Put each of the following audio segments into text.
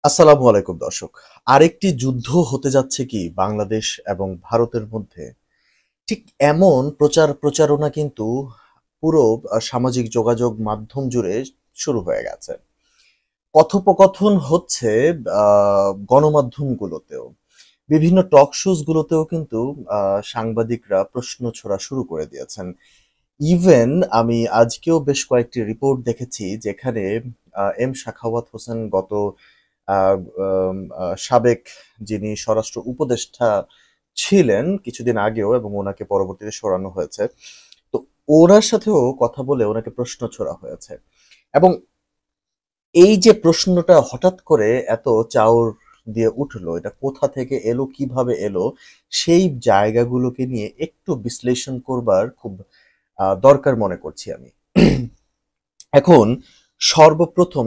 আসসালামু আলাইকুম দর্শক। আরেকটি যুদ্ধ হতে যাচ্ছে কি বাংলাদেশ এবং ভারতের মধ্যে? ঠিক এমন প্রচারণা কিন্তু পুরো সামাজিক যোগাযোগ মাধ্যম জুড়ে শুরু হয়ে গেছে। কথোপকথন হচ্ছে আ গণমাধ্যমগুলোতেও। বিভিন্ন টক শোজ গুলোতেও কিন্তু সাংবাদিকরা প্রশ্ন ছোড়া শুরু করে দিয়েছেন। ইভেন আমি আজকেও বেশ কয়েকটি রিপোর্ট দেখেছি যেখানে এম সাখাওয়াত হোসেন গত আ আম আ সাবেক যিনি স্বরাষ্ট্র উপদেষ্টা ছিলেন কিছুদিন আগেও এবং উনাকে পরবর্তীতে সরানো হয়েছে। তো ওনার সাথেও কথা বলে ওনাকে প্রশ্ন ছোড়া হয়েছে। এবং এই যে প্রশ্নটা হঠাৎ করে এত চাউর দিয়ে উঠলো, এটা কোথা থেকে এলো, কিভাবে এলো, সেই জায়গাগুলোকে নিয়ে একটু বিশ্লেষণ করবার খুব দরকার মনে করছি আমি। এখন সর্বপ্রথম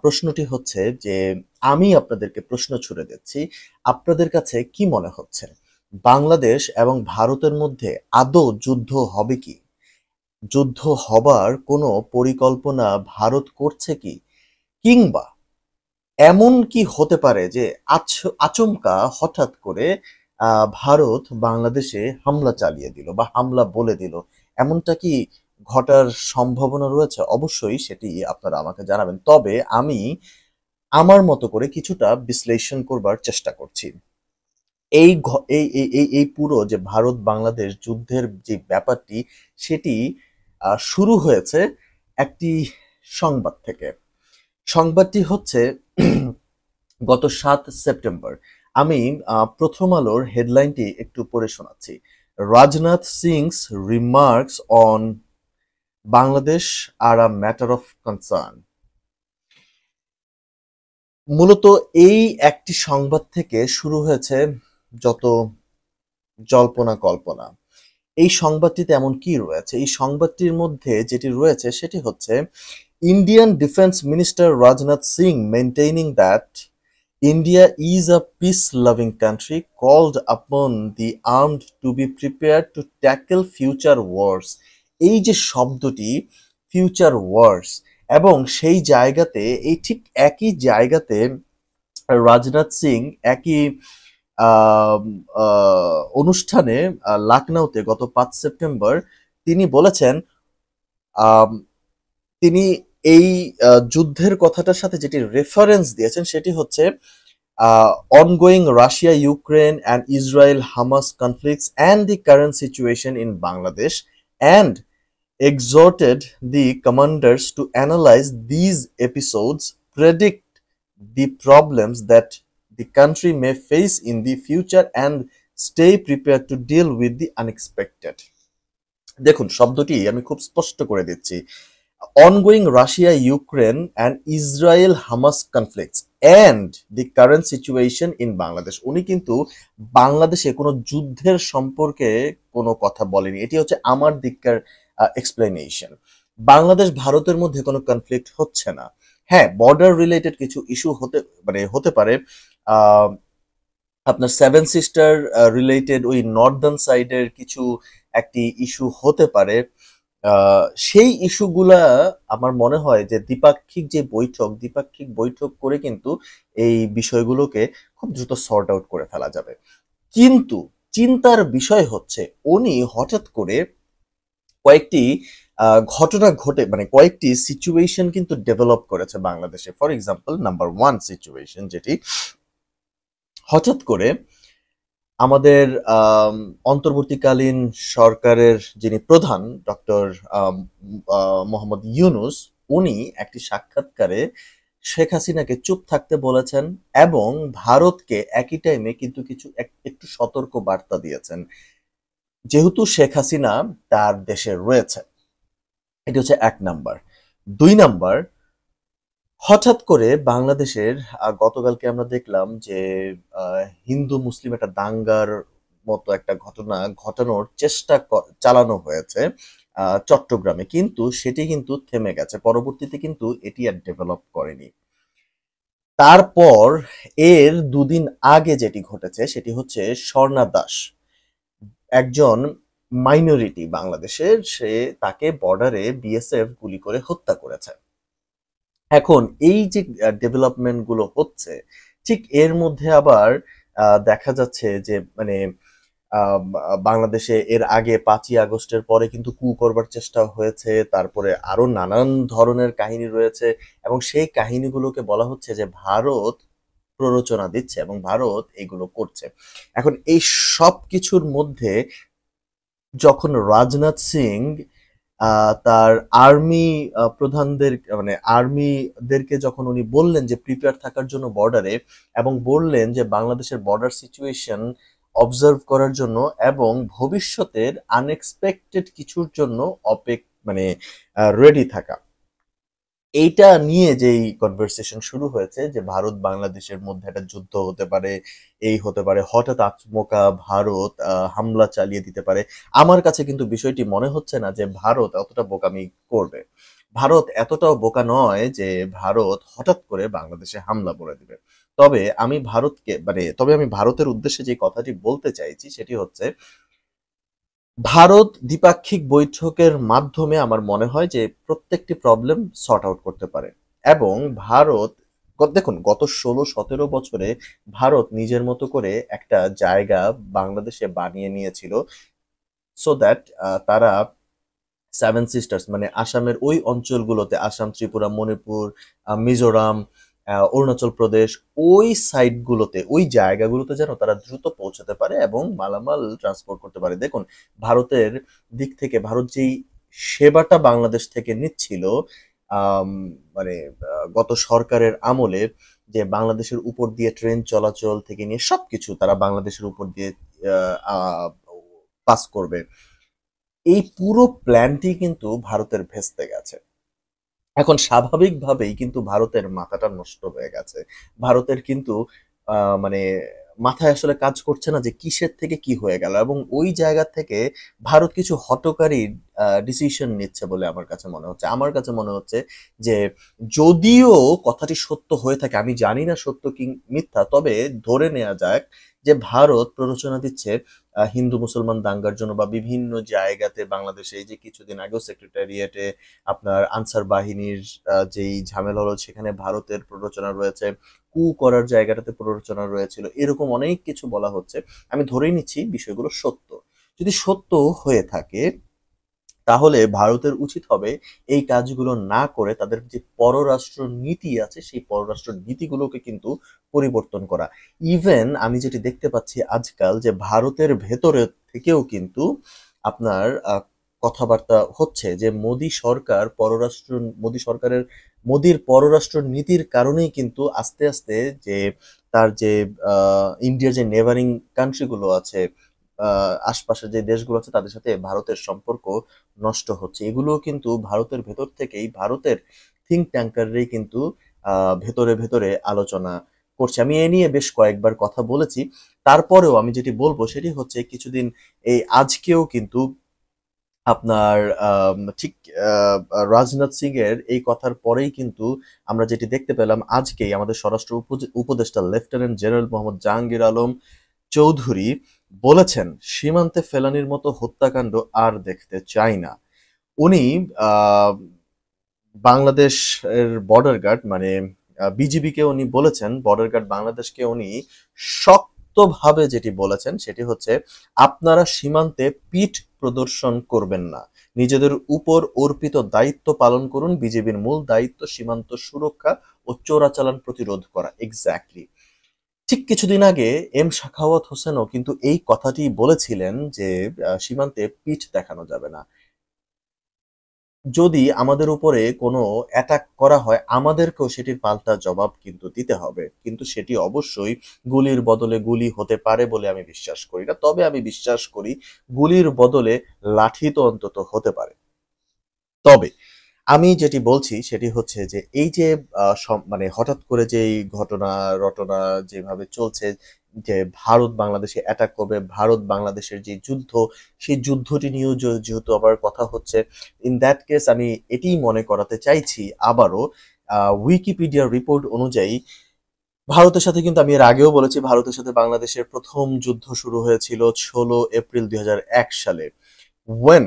প্রশ্নটি হচ্ছে যে আমি আপনাদেরকে প্রশ্ন ছুড়ে দিচ্ছি। আপনাদের কাছে কি মনে হচ্ছে? বাংলাদেশ এবং ভারতের মধ্যে আদৌ যুদ্ধ হবে কি? যুদ্ধ হবার কোনো পরিকল্পনা ভারত করছে কি? কিংবা এমন কি হতে পারে যে আচমকা হঠাৎ করে ভারত বাংলাদেশে হামলা চালিয়ে দিল বা হামলা বলে দিল? এমনটা কি ঘটার সম্ভাবনা রয়েছে? অবশ্যই সেটি আপনারা আমাকে জানাবেন। তবে আমি আমার মতো করে কিছুটা বিশ্লেষণ করবার চেষ্টা করছি। এই ঘ এই পুরো যে ভারত-বাংলাদেশ যুদ্ধের যে ব্যাপারটি, সেটি শুরু হয়েছে একটি সংবাদ থেকে। সংবাদটি হচ্ছে গত ৭ সেপ্টেম্বর। আমি প্রথম আলোর হেডলাইনটি একটু পড়ে শোনাচ্ছি। Rajnath Singh's remarks on Bangladesh are a matter of concern. মূলত এই একটি সংবাদ থেকে শুরু হয়েছে যত জল্পনা কল্পনা। এই সংবাদটিতে এমন কি রয়েছে? এই সংবাদটির মধ্যে যেটি রয়েছে সেটি হচ্ছে Indian defence minister Rajnath Singh maintaining that India is a peace-loving country called upon the armed to be prepared to tackle future wars. এই যে শব্দটি ফিউচার ওয়ার্স, এবং সেই জায়গাতে এই ঠিক একই জায়গাতে রাজনাথ সিং একই আম, অনুষ্ঠানে লখনউতে গত ৫ সেপ্টেম্বর তিনি বলেছেন, আম, তিনি এই যুদ্ধের কথাটার সাথে যেটি রেফারেন্স দিয়েছেন সেটি হচ্ছে ongoing Russia Ukraine and Israel Hamas conflicts and the current situation in Bangladesh, and exhorted the commanders to analyze these episodes, predict the problems that the country may face in the future, and stay prepared to deal with the unexpected. দেখুন, শব্দটি আমি খুব স্পষ্ট করে দিচ্ছি। ongoing Russia Ukraine and Israel Hamas conflicts and the current situation in Bangladesh. উনি কিন্তু বাংলাদেশে কোনো যুদ্ধের সম্পর্কে কোনো কথা বলেনি। এটি হচ্ছে আমার দিককার এক্সপ্লেনেশন। বাংলাদেশ ভারতের মধ্যে কোনো কনফ্লিক্ট হচ্ছে না। হ্যাঁ, বর্ডার রিলেটেড কিছু ইস্যু হতে পারে। আহ, আপনার সেভেন সিস্টার রিলেটেড ওই নর্দার্ন সাইডের কিছু একটি ইস্যু হতে পারে। সেই ইস্যুগুলা আমার মনে হয় যে দ্বিপাক্ষিক বৈঠক করে কিন্তু এই বিষয়গুলোকে খুব দ্রুত সর্ট আউট করে ফেলা যাবে। কিন্তু চিন্তার বিষয় হচ্ছে উনি হঠাৎ করে কয়েকটি ঘটনা ঘটে, মানে কয়েকটি সিচুয়েশন কিন্তু ডেভেলপ করেছে বাংলাদেশে। For example, number one situation যেটি হঠাৎ করে আমাদের অন্তর্বর্তীকালীন সরকারের যিনি প্রধান ডক্টর মোহাম্মদ ইউনুস, উনি একটি সাক্ষাৎকারে শেখ হাসিনাকে চুপ থাকতে বলেছেন এবং ভারতকে একই টাইমে কিন্তু একটু সতর্ক বার্তা দিয়েছেন, যেহেতু শেখ হাসিনা তার দেশে রয়েছে। এটি হচ্ছে ১ নাম্বার। ২ নাম্বার, হঠাৎ করে বাংলাদেশের গতকালকে আমরা দেখলাম যে হিন্দু মুসলিম একটা দাঙ্গার মতো একটা ঘটনা ঘটানোর চেষ্টা চালানো হয়েছে চট্টগ্রামে, কিন্তু সেটি কিন্তু থেমে গেছে। পরবর্তীতে কিন্তু এটি আর ডেভেলপ করেনি। তারপর এর দুদিন আগে যেটি ঘটেছে সেটি হচ্ছে স্বর্ণা দাস, একজন মাইনরিটি বাংলাদেশের, তাকে বর্ডারে বিএসএফ গুলি করে হত্যা করেছে। এখন এই যে ডেভেলপমেন্ট গুলো হচ্ছে, ঠিক এর মধ্যে আবার দেখা যাচ্ছে যে মানে বাংলাদেশে এর আগে 5ই আগস্টের পরে কিন্তু কু করবার চেষ্টা হয়েছে, তারপরে আরো নানান ধরনের কাহিনী রয়েছে, এবং সেই কাহিনীগুলোকে বলা হচ্ছে যে ভারত প্ররোচনা দিচ্ছে এবং ভারত এগুলো করছে। এখন এই সব কিছুর মধ্যে যখন রাজনাথ সিং তার আর্মি প্রধানদের মানে আর্মিদেরকে যখন উনি বললেন যে প্রিপেয়ার থাকার জন্য বর্ডারে, এবং বললেন যে বাংলাদেশের বর্ডার সিচুয়েশন অবজার্ভ করার জন্য এবং ভবিষ্যতের আনএক্সপেক্টেড কিছুর জন্য মানে রেডি থাকা, এইটা নিয়ে যেই কনভারসেশন শুরু হয়েছে যে ভারত বাংলাদেশের মধ্যে একটা যুদ্ধ হতে পারে, এই হতে পারে, হঠাৎ আচমকা ভারত হামলা চালিয়ে দিতে পারে। আমার কাছে কিন্তু বিষয়টি মনে হচ্ছে না যে ভারত অতটা বোকামি করবে। ভারত এতটাও বোকা নয় যে ভারত হঠাৎ করে বাংলাদেশে হামলা করে দিবে। তবে আমি ভারতের উদ্দেশ্যে যে কথাটি বলতে চাইছি সেটি হচ্ছে, ভারত দ্বিপাক্ষিক বৈঠকের মাধ্যমে আমার মনে হয় যে প্রত্যেকটি প্রবলেম সর্ট আউট করতে পারে। এবং ভারত দেখুন, গত 16-17 বছরে ভারত নিজের মতো করে একটা জায়গা বাংলাদেশে বানিয়ে নিয়েছিল, সো দ্যাট তারা 7 সিস্টার্স মানে আসামের ওই অঞ্চলগুলোতে, আসাম, ত্রিপুরা, মণিপুর, মিজোরাম, অরুণাচল প্রদেশ, ওই সাইডগুলোতে, ওই জায়গাগুলোতে যেন তারা দ্রুত পৌঁছাতে পারে এবং মালামাল ট্রান্সপোর্ট করতে পারে। দেখুন, ভারতের দিক থেকে ভারত যেই সেবাটা বাংলাদেশ থেকে নিচ্ছিল, আম, মানে গত সরকারের আমলে, যে বাংলাদেশের উপর দিয়ে ট্রেন চলাচল থেকে নিয়ে সবকিছু তারা বাংলাদেশের উপর দিয়ে পাস করবে, এই পুরো প্ল্যানটি কিন্তু ভারতের ভেস্তে গেছে। এখন স্বাভাবিকভাবেই কিন্তু ভারতের মাথাটা নষ্ট হয়ে গেছে। ভারতের কিন্তু মানে মাথায় আসলে কাজ করছে না যে কিসের থেকে কি হয়ে গেল, এবং ওই জায়গা থেকে ভারত কিছু হঠকারী ডিসিশন নিচ্ছে বলে আমার কাছে মনে হচ্ছে। আমার কাছে মনে হচ্ছে যে যদিও কথাটি সত্য হয়ে থাকে, আমি জানি না সত্য কি মিথ্যা, তবে ধরে নেওয়া যাক যে ভারত প্ররোচনা দিচ্ছে হিন্দু মুসলমান দাঙ্গার জন্য, বা বিভিন্ন জায়গাতে বাংলাদেশে এই যে কিছুদিন আগেও সেক্রেটারিয়েটে আপনার আনসার বাহিনীর যেই ঝামেলা হলো সেখানে ভারতের প্ররোচনা রয়েছে, কু করার জায়গাটাতে প্ররোচনা রয়েছিল, এরকম অনেক কিছু বলা হচ্ছে। আমি ধরেই নিচ্ছি বিষয়গুলো সত্য। যদি সত্য হয়ে থাকে তাহলে ভারতের উচিত হবে এই কাজগুলো না করে তাদের যে পররাষ্ট্র নীতি আছে সেই পররাষ্ট্র নীতিগুলোকে কিন্তু পরিবর্তন করা। ইভেন আমি যেটি দেখতে পাচ্ছি আজকাল, যে ভারতের ভেতরে থেকেও কিন্তু আপনার কথাবার্তা হচ্ছে যে মোদীর পররাষ্ট্র নীতির কারণেই কিন্তু আস্তে আস্তে যে তার যে ইন্ডিয়ার যে নেবারিং কান্ট্রিগুলো আছে, আশপাশের যে দেশগুলো আছে তাদের সাথে ভারতের সম্পর্ক নষ্ট হচ্ছে। এগুলোও কিন্তু ভারতের ভেতর থেকেই, ভারতের থিঙ্ক ট্যাঙ্কাররাই কিন্তু ভেতরে ভেতরে আলোচনা করছে। আমি এ নিয়ে বেশ কয়েকবার কথা বলেছি। তারপরেও আমি যেটি বলবো সেটি হচ্ছে, কিছুদিন এই আজকেও কিন্তু আপনার ঠিক রাজনাথ সিং এর এই কথার পরেই কিন্তু আমরা যেটি দেখতে পেলাম, আজকেই আমাদের স্বরাষ্ট্র উপদেষ্টা লেফটেন্যান্ট জেনারেল মোহাম্মদ জাহাঙ্গীর আলম চৌধুরী বলেছেন, সীমান্তে ফেলানির মতো হত্যাকাণ্ড আর দেখতে চাই না। উনি আহ, বাংলাদেশের বর্ডার গার্ড মানে বিজিবিকে উনি বলেছেন, বর্ডার গার্ড বাংলাদেশকে উনি শক্তভাবে যেটি বলেছেন সেটি হচ্ছে, আপনারা সীমান্তে পিঠ প্রদর্শন করবেন না, নিজেদের উপর অর্পিত দায়িত্ব পালন করুন। বিজিবির মূল দায়িত্ব সীমান্ত সুরক্ষা ও চোরাচালান প্রতিরোধ করা। এক্স্যাক্টলি। ঠিক কিছুদিন আগে সাখাওয়াত হোসেনও কিন্তু এই কথাটি বলেছিলেন যে সীমান্তে পিঠ দেখানো যাবে না। যদি আমাদের উপরে কোনো অ্যাটাক করা হয় আমাদেরকেও সেটির পাল্টা জবাব কিন্তু দিতে হবে, কিন্তু সেটি অবশ্যই গুলির বদলে গুলি হতে পারে বলে আমি বিশ্বাস করি না, তবে আমি বিশ্বাস করি গুলির বদলে লাঠি তো অন্তত হতে পারে। তবে আমি যেটি বলছি সেটি হচ্ছে যে এই যে মানে হঠাৎ করে যে এই ঘটনা রটনা যেভাবে চলছে, যে ভারত বাংলাদেশে অ্যাটাক করবে, ভারত বাংলাদেশের যে যুদ্ধ, সেই যুদ্ধটি নিয়েও যেহেতু আবার কথা হচ্ছে, ইন দ্যাট কেস আমি এটিই মনে করাতে চাইছি আবারও, উইকিপিডিয়ার রিপোর্ট অনুযায়ী ভারতের সাথে কিন্তু, আমি এর আগেও বলেছি, ভারতের সাথে বাংলাদেশের প্রথম যুদ্ধ শুরু হয়েছিল 16 এপ্রিল 2001 সালে। When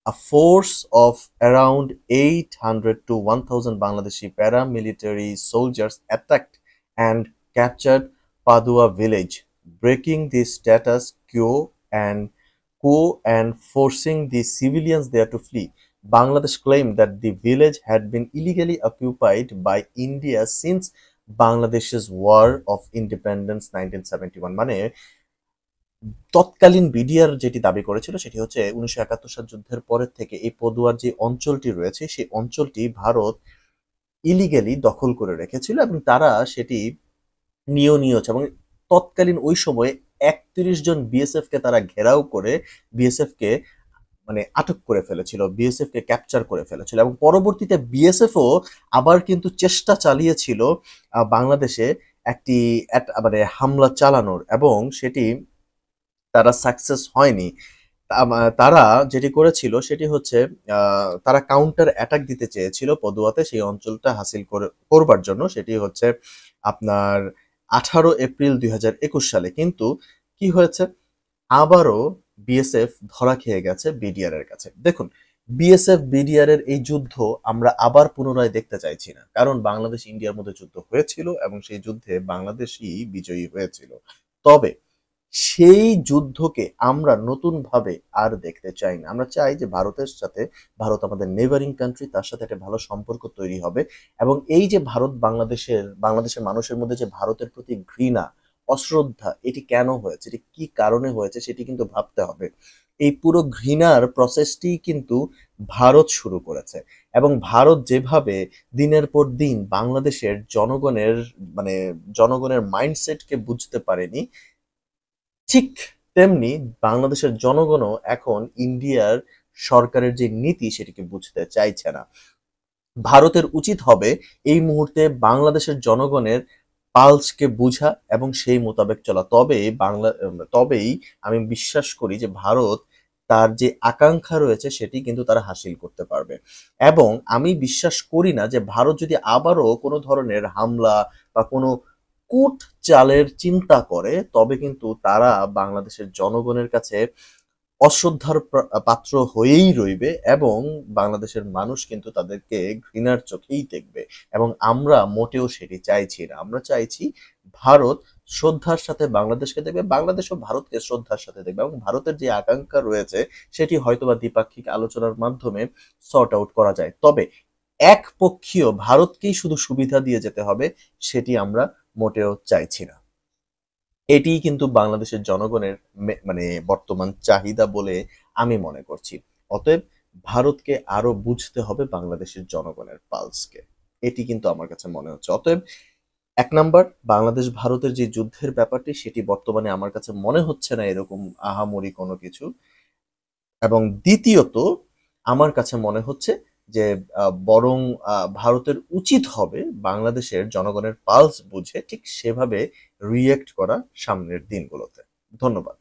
A force of around 800 to 1000 Bangladeshi paramilitary soldiers attacked and captured Padua village, breaking the status quo and forcing the civilians there to flee. Bangladesh claimed that the village had been illegally occupied by India since Bangladesh's War of Independence 1971. মানে তৎকালীন BDR যেটি দাবি করেছিল সেটি হচ্ছে 1971 সাল যুদ্ধের পরের থেকে এই পদুয়ার যে অঞ্চলটি রয়েছে সেই অঞ্চলটি ভারত ইলিগালি দখল করে রেখেছিল এবং তারা সেটি নিয়েছে এবং তৎকালীন ওই সময়ে 31 জন বিএসএফ কে তারা ঘেরাও করে বিএসএফ কে মানে আটক করে ফেলেছিল, বিএসএফ কে ক্যাপচার করে ফেলেছিল এবং পরবর্তীতে বিএসএফও আবার কিন্তু চেষ্টা চালিয়েছিল বাংলাদেশে একটি মানে হামলা চালানোর এবং সেটি তারা সাকসেস হয়নি। তারা যেটি করেছিল সেটি হচ্ছে তারা কাউন্টার অ্যাটাক দিতে চেয়েছিল পদুয়াতে সেই অঞ্চলটা হাসিল করবার জন্য। সেটি হচ্ছে আপনার 18 এপ্রিল 2021 সালে। কিন্তু কি হয়েছে, আবারও বিএসএফ ধরা খেয়ে গেছে বিডিআর এর কাছে। দেখুন, বিএসএফ বিডিআর এর এই যুদ্ধ আমরা আবার পুনরায় দেখতে চাইছি না, কারণ বাংলাদেশ ইন্ডিয়ার মধ্যে যুদ্ধ হয়েছিল এবং সেই যুদ্ধে বাংলাদেশই বিজয়ী হয়েছিল। তবে সেই যুদ্ধকে আমরা নতুন ভাবে আর দেখতে চাই না। আমরা চাই যে ভারতের সাথে, ভারত আমাদের নেইবারিং কান্ট্রি, তার সাথে একটা ভালো সম্পর্ক তৈরি হবে এবং এই যে বাংলাদেশের মানুষের মধ্যে যে ভারতের প্রতি ঘৃণা, অশ্রদ্ধা, এটি কেন হয়েছে, এটি কি কারণে হয়েছে সেটি কিন্তু ভাবতে হবে। এই পুরো ঘৃণার প্রসেসটি কিন্তু ভারত শুরু করেছে এবং ভারত যেভাবে দিনের পর দিন বাংলাদেশের মানে জনগণের মাইন্ডসেটকে বুঝতে পারেনি, ঠিক তেমনি বাংলাদেশের জনগণও এখন ইন্ডিয়ার সরকারের যে নীতি সেটিকে বুঝতে চাইছে না। ভারতের উচিত হবে এই মুহূর্তে বাংলাদেশের জনগণের পালসকে বুঝা এবং সেই মোতাবেক চলা। তবেই আমি বিশ্বাস করি যে ভারত তার যে আকাঙ্ক্ষা রয়েছে সেটি কিন্তু তারা হাসিল করতে পারবে। এবং আমি বিশ্বাস করি না যে ভারত যদি আবারও কোনো ধরনের হামলা বা কোনো কূট চালের চিন্তা করে, তবে কিন্তু তারা বাংলাদেশের জনগণের কাছে অশ্রদ্ধার পাত্র হয়েই রইবে এবং বাংলাদেশের মানুষ কিন্তু তাদেরকে ঘৃণার চোখেই দেখবে এবং আমরা মোটেও সেটি চাইছি না। আমরা চাইছি ভারত শ্রদ্ধার সাথে বাংলাদেশকে দেখবে, বাংলাদেশও ভারতকে শ্রদ্ধার সাথে দেখবে এবং ভারতের যে আকাঙ্ক্ষা রয়েছে সেটি হয়তোবা দ্বিপাক্ষিক আলোচনার মাধ্যমে সর্ট আউট করা যায়। তবে একপক্ষীয় ভারতকেই শুধু সুবিধা দিয়ে যেতে হবে সেটি আমরা মোটেও চাইছি না। এটিই কিন্তু বাংলাদেশের জনগণের মানে বর্তমান চাহিদা বলে আমি মনে করছি। অতএব ভারতকে আরো বুঝতে হবে বাংলাদেশের জনগণের পালসকে। এটি কিন্তু আমার কাছে মনে হচ্ছে। অতএব ১ নাম্বার, বাংলাদেশ ভারতের যে যুদ্ধের ব্যাপারটি সেটি বর্তমানে আমার কাছে মনে হচ্ছে না এরকম আহামরি কোনো কিছু। এবং দ্বিতীয়ত আমার কাছে মনে হচ্ছে যে বরং ভারতের উচিত হবে বাংলাদেশের জনগণের পালস বুঝে ঠিক সেভাবে রিঅ্যাক্ট করা সামনের দিনগুলোতে। ধন্যবাদ।